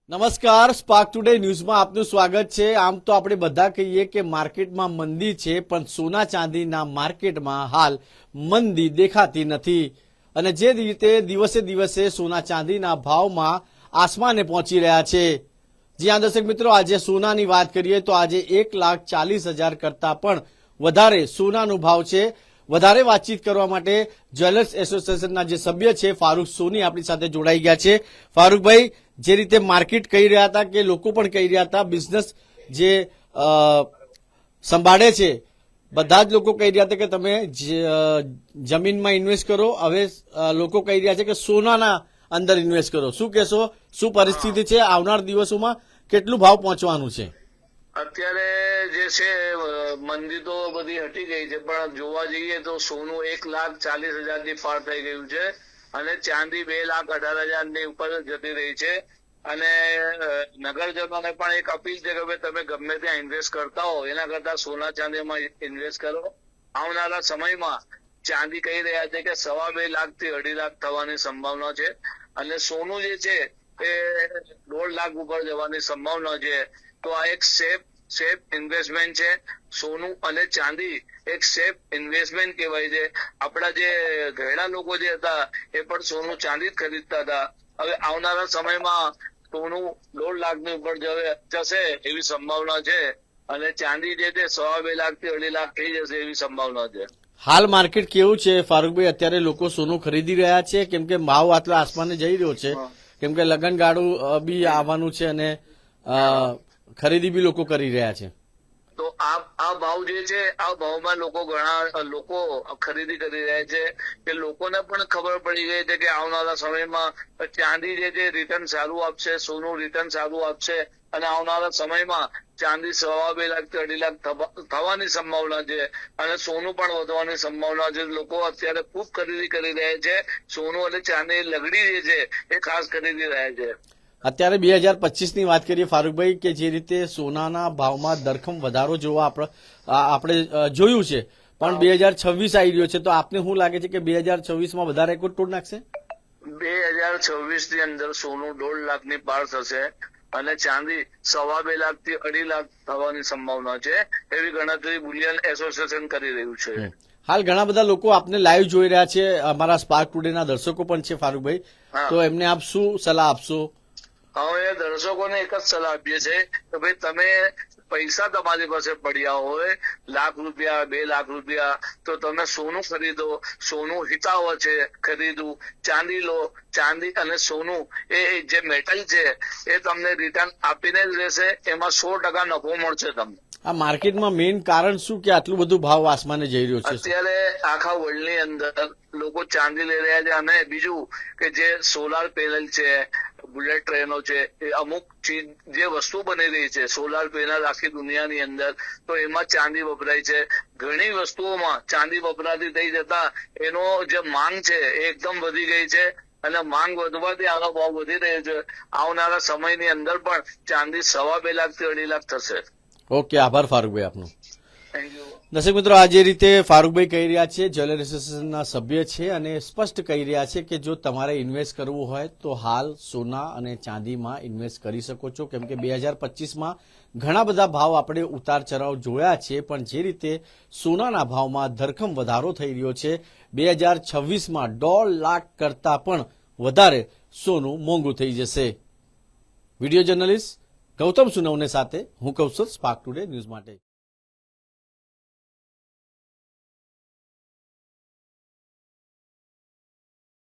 નમસ્કાર, spark today ન્યૂઝમાં આપનું સ્વાગત છે। આમ તો આપણે બધા કહીએ કે માર્કેટમાં મંદી છે, પણ સોના ચાંદીના માર્કેટમાં હાલ મંદી દેખાતી નથી અને જે રીતે દિવસે દિવસે સોના ચાંદીના ભાવમાં આસમાને પહોંચી રહ્યા છે। જ્યાં દર્શક મિત્રો આજે સોનાની વાત કરીએ તો આજે 1,40,000 કરતા પણ વધારે સોનાનો ભાવ છે। વધારે વાતચીત કરવા માટે જ્વેલર્સ એસોસિએશનના જે સભ્ય છે ફારૂક સોની આપણી સાથે જોડાઈ ગયા છે। ફારૂકભાઈ, જે રીતે માર્કેટ કહી રહ્યા હતા કે લોકો પણ કહી રહ્યા હતા, બિઝનેસ જે સંભાળે છે બધા જ લોકો કહી રહ્યા હતા કે તમે જમીનમાં ઇન્વેસ્ટ કરો, હવે લોકો કહી રહ્યા છે કે સોનાના અંદર ઇન્વેસ્ટ કરો। શું કહેશો, શું પરિસ્થિતિ છે, આવનાર દિવસોમાં કેટલું ભાવ પહોંચવાનું છે? અત્યારે જે છે મંદી તો બધી હટી ગઈ છે, પણ જોવા જઈએ તો સોનું 1,40,000 ની પાર થઈ ગયું છે અને ચાંદી 2,18,000 ની ઉપર જતી રહી છે। અને નગરજનોને પણ એક અપીલ છે કે ભાઈ તમે ગમે ત્યાં ઇન્વેસ્ટ કરતા હો એના કરતા સોના ચાંદીમાં ઇન્વેસ્ટ કરો। આવનારા સમયમાં ચાંદી કહી રહ્યા છે કે 2.5 લાખ થી 2.5 લાખ થવાની સંભાવના છે અને સોનું જે છે એ 1.5 લાખ ઉપર જવાની સંભાવના છે। તો આ એક સેફ ઇન્વેસ્ટમેન્ટ છે। સોનું અને ચાંદી એક સેફ ઇન્વેસ્ટમેન્ટ કહેવાય છે। આપણા જે ઘરડા લોકો જે હતા એ પણ સોનું ચાંદી જ ખરીદતા હતા। હવે આવનારા સમયમાં સોનું 1.5 લાખ ની ઉપર જશે એવી સંભાવના છે અને ચાંદી જે છે 2.5 લાખ થી 2.5 લાખ થઈ જશે એવી સંભાવના છે। હાલ માર્કેટ કેવું છે ફારૂકભાઈ? અત્યારે લોકો સોનું ખરીદી રહ્યા છે કેમ કે ભાવ આટલો આસમાને જઈ રહ્યો છે, કેમ કે લગનગાળું બી આવવાનું છે અને ખરીદી બી લોકો કરી રહ્યા છે। તો આ ભાવ જે છે આ ભાવમાં ઘણા લોકો ખરીદી કરી રહ્યા છે કે લોકોને પણ ખબર પડી ગઈ છે કે આવનારા સમયમાં ચાંદી જે છે રિટર્ન સારું આપશે, સોનું રિટર્ન સારું આપશે અને આવનારા સમયમાં ચાંદી 2.5 લાખ થી 2.5 લાખ થવાની સંભાવના છે અને સોનું પણ વધવાની સંભાવના છે। લોકો અત્યારે ખૂબ ખરીદી કરી રહ્યા છે। સોનું અને ચાંદી લગડી જે છે એ ખાસ ખરીદી રહ્યા છે। અત્યારે 2025 ની વાત કરીએ ફારૂકભાઈ, કે જે રીતે સોનાના ભાવમાં ધરખમ વધારો જોવા આપણે જોયું છે, પણ 2026 આવી રહ્યો છે, તો આપને શું લાગે છે કે 2026માં વધારે રેકોર્ડ તોડ નાખશે? 2026 ની અંદર સોનું 1.5 લાખ ની પાર થશે અને ચાંદી 2.5 લાખ થી 2.5 લાખ થવાની સંભાવના છે એવી ગણતરી બુલિયન એસોસિએશન કરી રહ્યું છે। હાલ ઘણા બધા લોકો આપને લાઈવ જોઈ રહ્યા છે, અમારા સ્પાર્ક ટુડેના દર્શકો પણ છે ફારૂકભાઈ, તો એમને આપ શું સલાહ આપશો? હવે દર્શકોને એક જ સલાહ આપીએ છીએ કે ભાઈ તમે પૈસા તમારી પાસે પડ્યા હોય 1 લાખ રૂપિયા 2 લાખ રૂપિયા તો તમે સોનું ખરીદો। સોનું હિતાવ છે ખરીદવું। ચાંદી લો, ચાંદી અને સોનું એ જે મેટલ છે એ તમને રિટર્ન આપીને જ રહેશે, એમાં 100% નફો મળશે તમને। આ માર્કેટમાં મેઇન કારણ શું કે આટલું બધું ભાવ આસમાને જઈ રહ્યો છે? અત્યારે આખા વર્લ્ડ ની અંદર લોકો ચાંદી લઈ રહ્યા છે અને બીજું કે જે સોલાર પેનલ છે, બુલેટ ટ્રેનો છે, એ અમુક ચીજ જે વસ્તુ બની રહી છે સોલાર પેનલ આખી દુનિયાની અંદર, તો એમાં ચાંદી વપરાય છે। ઘણી વસ્તુઓમાં ચાંદી વપરાતી થઈ જતા એનો જે માંગ છે એ એકદમ વધી ગઈ છે અને માંગ વધવાથી આનો ભાવ વધી રહ્યો છે। આવનારા સમયની અંદર પણ ચાંદી 2.5 લાખ થી 2.5 લાખ થશે। ઓકે, આભાર ફારૂકભાઈ આપનો। Thank you. દર્શક મિત્રો, આ જે રીતે ફારૂકભાઈ કહી રહ્યા છે, જ્વેલર એસોસિએશનના સભ્ય છે અને સ્પષ્ટ કહી રહ્યા છે કે જો તમારે ઇન્વેસ્ટ કરવું હોય તો હાલ સોના અને ચાંદીમાં ઇન્વેસ્ટ કરી શકો છો, કેમ કે 2025માં ઘણા બધા ભાવ આપણે ઉતાર ચઢાવ જોયા છે, પણ જે રીતે સોનાના ભાવમાં ધરખમ વધારો થઈ રહ્યો છે, 2026માં 1.5 લાખ કરતા પણ વધારે સોનું મોંઘું થઈ જશે। વિડીયો જર્નલિસ્ટ ગૌતમ સુનવને સાથે હું કૌશલ, સ્પાર્ક ટુડે ન્યૂઝ માટે।